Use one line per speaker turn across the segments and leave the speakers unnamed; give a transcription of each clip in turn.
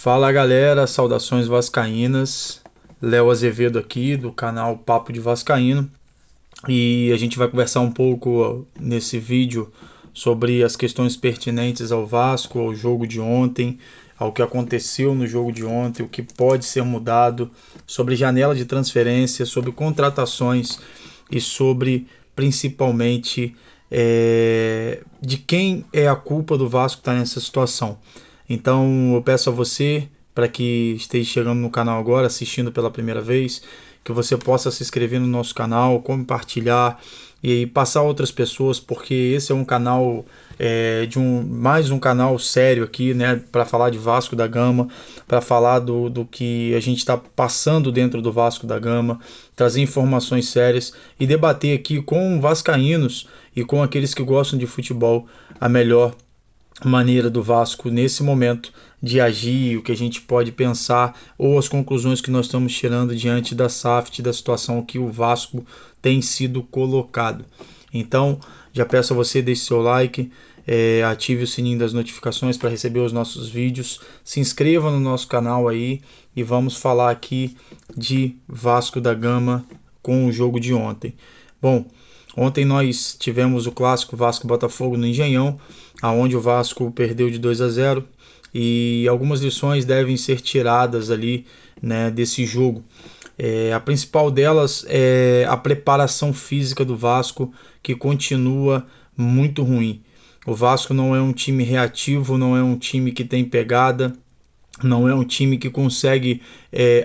Fala galera, saudações vascaínas, Léo Azevedo aqui do canal Papo de Vascaíno, e a gente vai conversar um pouco nesse vídeo sobre as questões pertinentes ao Vasco, ao jogo de ontem, ao que aconteceu no jogo de ontem, o que pode ser mudado, sobre janela de transferência, sobre contratações e sobre principalmente de quem é a culpa do Vasco estar nessa situação. Então eu peço a você, para que esteja chegando no canal agora, assistindo pela primeira vez, que você possa se inscrever no nosso canal, compartilhar e passar a outras pessoas, porque esse é um canal mais um canal sério aqui, né, para falar de Vasco da Gama, para falar do que a gente está passando dentro do Vasco da Gama, trazer informações sérias e debater aqui com vascaínos e com aqueles que gostam de futebol a melhor maneira do Vasco nesse momento de agir, o que a gente pode pensar ou as conclusões que nós estamos tirando diante da SAF, da situação que o Vasco tem sido colocado. Então, já peço a você, deixe seu like, ative o sininho das notificações para receber os nossos vídeos, se inscreva no nosso canal aí e vamos falar aqui de Vasco da Gama com o jogo de ontem. Bom, ontem nós tivemos o clássico Vasco-Botafogo no Engenhão, aonde o Vasco perdeu de 2-0, e algumas lições devem ser tiradas ali, né, desse jogo. A principal delas é a preparação física do Vasco, que continua muito ruim. O Vasco não é um time reativo, não é um time que tem pegada, não é um time que consegue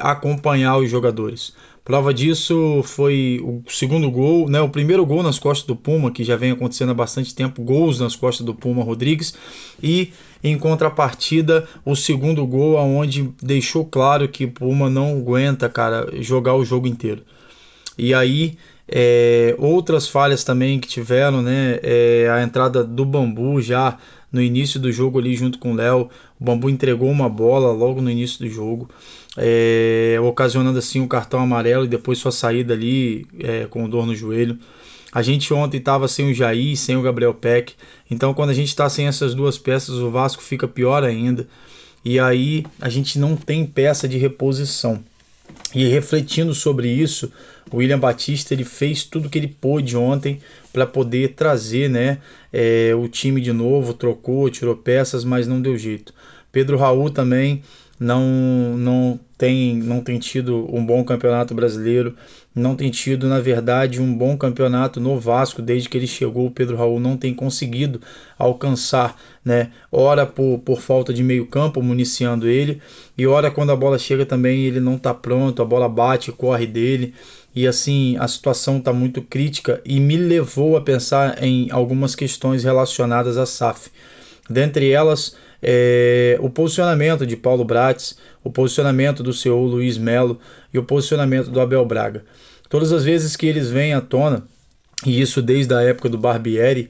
acompanhar os jogadores. Prova disso foi o segundo gol, né? O primeiro gol nas costas do Puma, que já vem acontecendo há bastante tempo, gols nas costas do Puma Rodrigues, e em contrapartida o segundo gol, aonde deixou claro que o Puma não aguenta, cara, jogar o jogo inteiro. E aí outras falhas também que tiveram, né? A entrada do Bambu já no início do jogo ali junto com o Léo. O Bambu entregou uma bola logo no início do jogo, ocasionando assim um cartão amarelo e depois sua saída ali com dor no joelho. A gente ontem estava sem o Jair, sem o Gabriel Peck, então quando a gente está sem essas duas peças o Vasco fica pior ainda, e aí a gente não tem peça de reposição. E refletindo sobre isso, o William Batista ele fez tudo que ele pôde ontem para poder trazer, né, o time de novo, trocou, tirou peças, mas não deu jeito. Pedro Raul também não tem tido um bom campeonato brasileiro, não tem tido, na verdade, um bom campeonato no Vasco. Desde que ele chegou, o Pedro Raul não tem conseguido alcançar, né? Ora por falta de meio campo, municiando ele, e ora quando a bola chega também ele não está pronto, a bola bate, corre dele, e assim a situação está muito crítica e me levou a pensar em algumas questões relacionadas à SAF. Dentre elas, o posicionamento de Paulo Bratz, o posicionamento do CEO Luiz Melo e o posicionamento do Abel Braga. Todas as vezes que eles vêm à tona, e isso desde a época do Barbieri,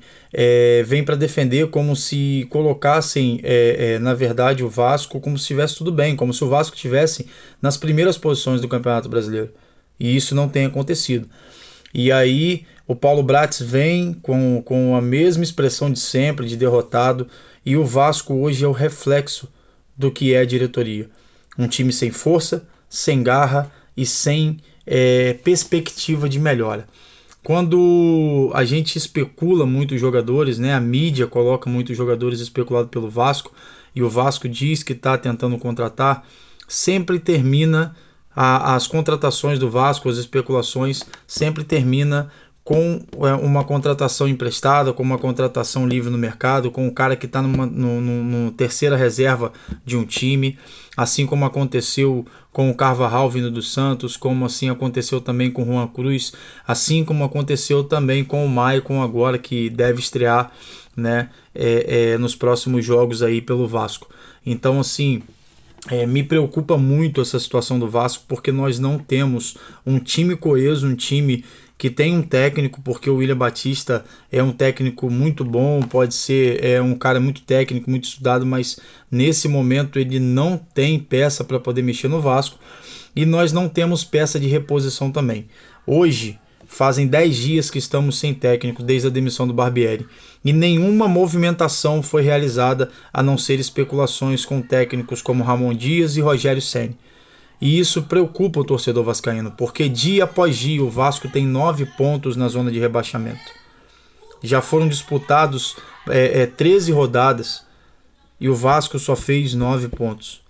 vem para defender como se colocassem, na verdade, o Vasco como se estivesse tudo bem, como se o Vasco estivesse nas primeiras posições do Campeonato Brasileiro. E isso não tem acontecido. E aí o Paulo Bratz vem com a mesma expressão de sempre, de derrotado, e o Vasco hoje é o reflexo do que é a diretoria. Um time sem força, sem garra e sem perspectiva de melhora. Quando a gente especula muitos jogadores, né, a mídia coloca muitos jogadores especulados pelo Vasco, e o Vasco diz que está tentando contratar, sempre termina as contratações do Vasco, as especulações, sempre termina com uma contratação emprestada, com uma contratação livre no mercado, com um cara que está numa terceira reserva de um time, assim como aconteceu com o Carvajal vindo do Santos, como assim aconteceu também com o Juan Cruz, assim como aconteceu também com o Maicon agora, que deve estrear, né, nos próximos jogos aí pelo Vasco. Então assim, me preocupa muito essa situação do Vasco, porque nós não temos um time coeso, um time que tem um técnico, porque o William Batista é um técnico muito bom, pode ser um cara muito técnico, muito estudado, mas nesse momento ele não tem peça para poder mexer no Vasco, e nós não temos peça de reposição também. Hoje Fazem 10 dias que estamos sem técnico desde a demissão do Barbieri. E nenhuma movimentação foi realizada a não ser especulações com técnicos como Ramon Dias e Rogério Ceni. E isso preocupa o torcedor vascaíno, porque dia após dia o Vasco tem 9 pontos na zona de rebaixamento. Já foram disputados 13 rodadas e o Vasco só fez 9 pontos.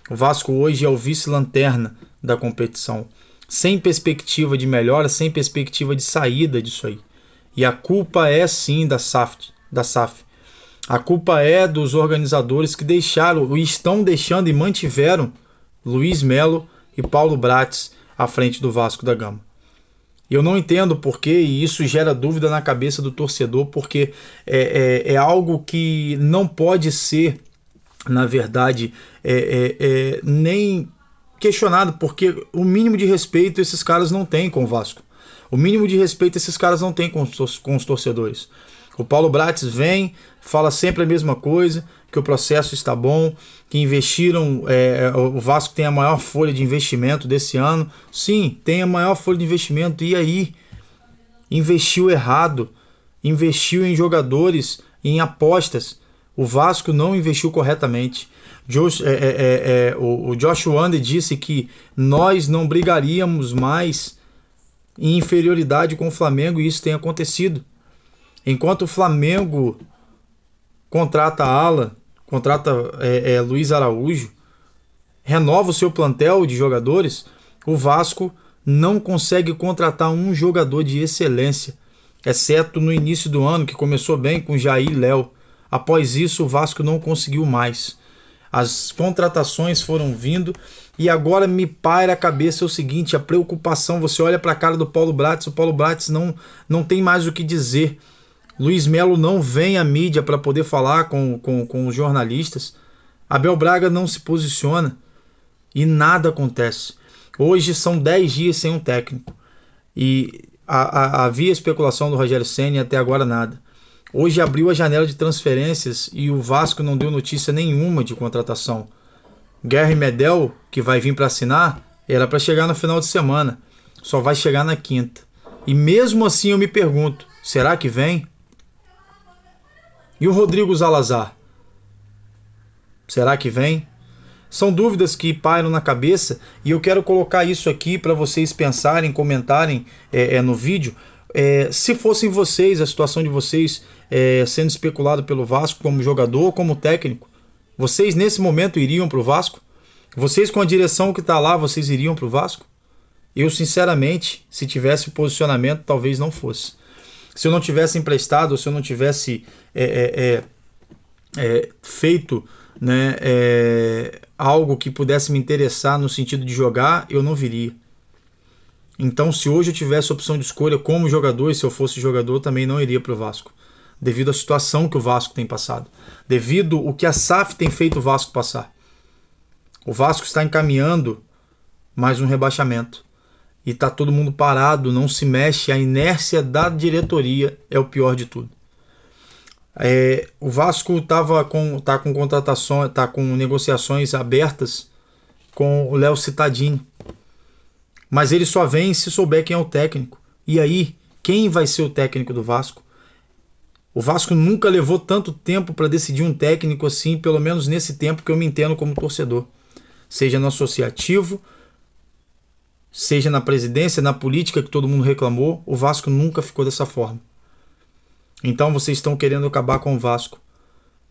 O Vasco hoje é o vice-lanterna da competição, sem perspectiva de melhora, sem perspectiva de saída disso aí. E a culpa é sim da SAF. A culpa é dos organizadores que deixaram, estão deixando e mantiveram Luiz Melo e Paulo Bratz à frente do Vasco da Gama. Eu não entendo porquê, e isso gera dúvida na cabeça do torcedor, porque é algo que não pode ser, na verdade, nem questionado, porque o mínimo de respeito esses caras não têm com o Vasco. O mínimo de respeito esses caras não têm com os torcedores. O Paulo Bratz vem, fala sempre a mesma coisa, que o processo está bom, que investiram, o Vasco tem a maior folha de investimento desse ano. Sim, tem a maior folha de investimento, e aí? Investiu errado, investiu em jogadores, em apostas. O Vasco não investiu corretamente. O Josh Wander disse que nós não brigaríamos mais em inferioridade com o Flamengo, e isso tem acontecido. Enquanto o Flamengo contrata ala, contrata Luiz Araújo, renova o seu plantel de jogadores, o Vasco não consegue contratar um jogador de excelência, exceto no início do ano, que começou bem com Jair e Léo. Após isso, o Vasco não conseguiu mais. As contratações foram vindo e agora me paira a cabeça o seguinte, a preocupação, você olha para a cara do Paulo Bratz, o Paulo Bratz não tem mais o que dizer. Luiz Melo não vem à mídia para poder falar com os jornalistas. Abel Braga não se posiciona e nada acontece. Hoje são 10 dias sem um técnico e havia especulação do Rogério Ceni e até agora nada. Hoje abriu a janela de transferências e o Vasco não deu notícia nenhuma de contratação. Guerra e Medel, que vai vir para assinar, era para chegar no final de semana. Só vai chegar na quinta. E mesmo assim eu me pergunto, será que vem? E o Rodrigo Zalazar? Será que vem? São dúvidas que pairam na cabeça e eu quero colocar isso aqui para vocês pensarem, comentarem no vídeo. Se fossem vocês, a situação de vocês sendo especulado pelo Vasco como jogador ou como técnico, vocês nesse momento iriam para o Vasco? Vocês com a direção que está lá, vocês iriam para o Vasco? Eu sinceramente, se tivesse posicionamento, talvez não fosse. Se eu não tivesse emprestado, ou se eu não tivesse feito, né, algo que pudesse me interessar no sentido de jogar, eu não viria. Então, se hoje eu tivesse opção de escolha como jogador, e se eu fosse jogador, também não iria para o Vasco, devido à situação que o Vasco tem passado, devido ao que a SAF tem feito o Vasco passar. O Vasco está encaminhando mais um rebaixamento e está todo mundo parado, não se mexe, a inércia da diretoria é o pior de tudo. O Vasco tá com contratação, tá com negociações abertas com o Léo Cittadini, mas ele só vem se souber quem é o técnico. E aí, quem vai ser o técnico do Vasco? O Vasco nunca levou tanto tempo para decidir um técnico assim, pelo menos nesse tempo que eu me entendo como torcedor. Seja no associativo, seja na presidência, na política que todo mundo reclamou, o Vasco nunca ficou dessa forma. Então vocês estão querendo acabar com o Vasco.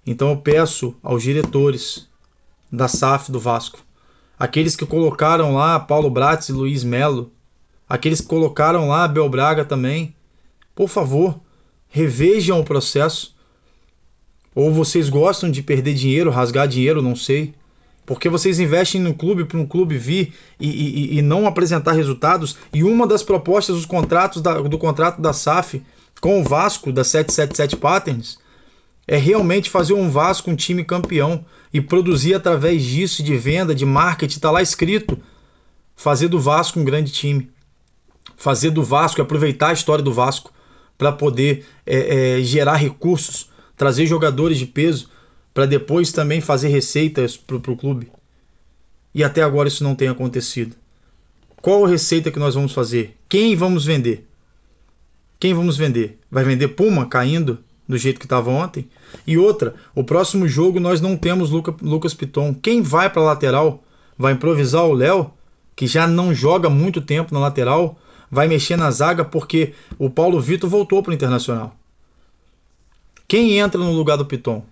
Então eu peço aos diretores da SAF do Vasco, aqueles que colocaram lá Paulo Bratz e Luiz Melo, aqueles que colocaram lá Abel Braga também, por favor, revejam o processo. Ou vocês gostam de perder dinheiro, rasgar dinheiro, não sei. Porque vocês investem no clube para um clube vir e não apresentar resultados. E uma das propostas dos contratos do contrato da SAF com o Vasco, da 777 Patterns, é realmente fazer um Vasco um time campeão e produzir através disso, de venda, de marketing, está lá escrito, fazer do Vasco um grande time. Fazer do Vasco, aproveitar a história do Vasco para poder gerar recursos, trazer jogadores de peso, para depois também fazer receitas para o clube. E até agora isso não tem acontecido. Qual a receita que nós vamos fazer? Quem vamos vender? Quem vamos vender? Vai vender Puma caindo do jeito que estava ontem? E outra, o próximo jogo nós não temos Lucas Piton. Quem vai para a lateral? Vai improvisar o Léo, que já não joga muito tempo na lateral? Vai mexer na zaga porque o Paulo Vitor voltou para o Internacional. Quem entra no lugar do Piton?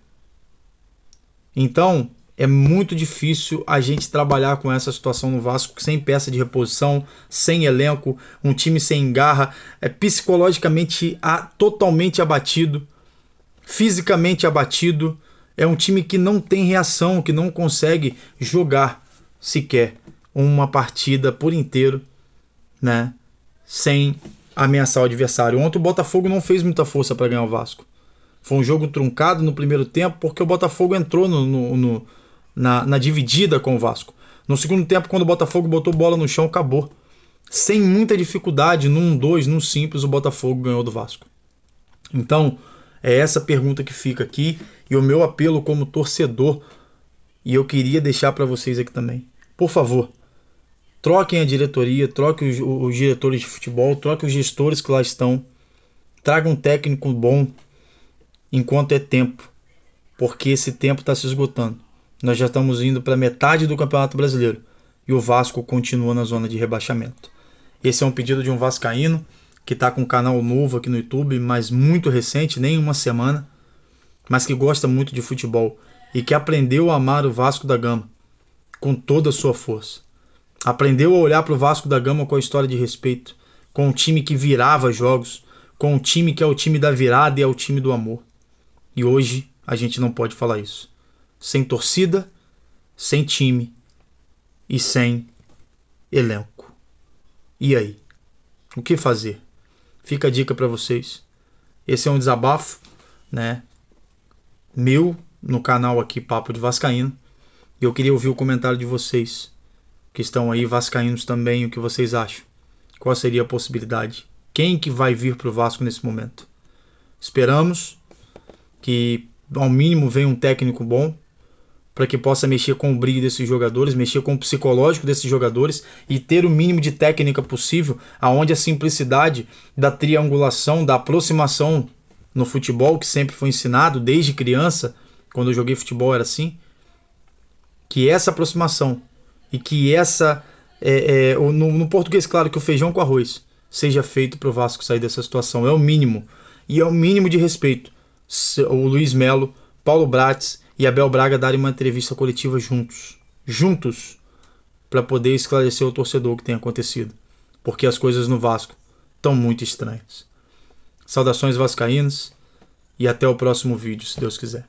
Então, é muito difícil a gente trabalhar com essa situação no Vasco, sem peça de reposição, sem elenco, um time sem garra, psicologicamente totalmente abatido, fisicamente abatido. É um time que não tem reação, que não consegue jogar sequer uma partida por inteiro, né, sem ameaçar o adversário. Ontem o Botafogo não fez muita força para ganhar o Vasco. Foi um jogo truncado no primeiro tempo porque o Botafogo entrou na dividida com o Vasco. No segundo tempo, quando o Botafogo botou bola no chão, acabou. Sem muita dificuldade, num 2, num simples, o Botafogo ganhou do Vasco. Então, é essa pergunta que fica aqui e o meu apelo como torcedor, e eu queria deixar para vocês aqui também. Por favor, troquem a diretoria, troquem os diretores de futebol, troquem os gestores que lá estão, tragam um técnico bom enquanto é tempo, porque esse tempo está se esgotando. Nós já estamos indo para metade do Campeonato Brasileiro e o Vasco continua na zona de rebaixamento. Esse é um pedido de um vascaíno que está com um canal novo aqui no YouTube, mas muito recente, nem uma semana, mas que gosta muito de futebol e que aprendeu a amar o Vasco da Gama com toda a sua força. Aprendeu a olhar para o Vasco da Gama com a história de respeito, com um time que virava jogos, com um time que é o time da virada e é o time do amor. E hoje a gente não pode falar isso. Sem torcida, sem time e sem elenco. E aí? O que fazer? Fica a dica para vocês. Esse é um desabafo, né, meu no canal aqui Papo de Vascaíno. E eu queria ouvir o comentário de vocês, que estão aí vascaínos também, o que vocês acham. Qual seria a possibilidade? Quem que vai vir para o Vasco nesse momento? Esperamos que ao mínimo venha um técnico bom para que possa mexer com o brilho desses jogadores, mexer com o psicológico desses jogadores e ter o mínimo de técnica possível, aonde a simplicidade da triangulação, da aproximação no futebol, que sempre foi ensinado desde criança, quando eu joguei futebol era assim, que essa aproximação e que essa, no português claro, que o feijão com arroz seja feito para o Vasco sair dessa situação, é o mínimo, e é o mínimo de respeito. O Luiz Melo, Paulo Bratis e Abel Braga darem uma entrevista coletiva juntos, para poder esclarecer o torcedor o que tem acontecido, porque as coisas no Vasco estão muito estranhas. Saudações vascaínas e até o próximo vídeo, se Deus quiser.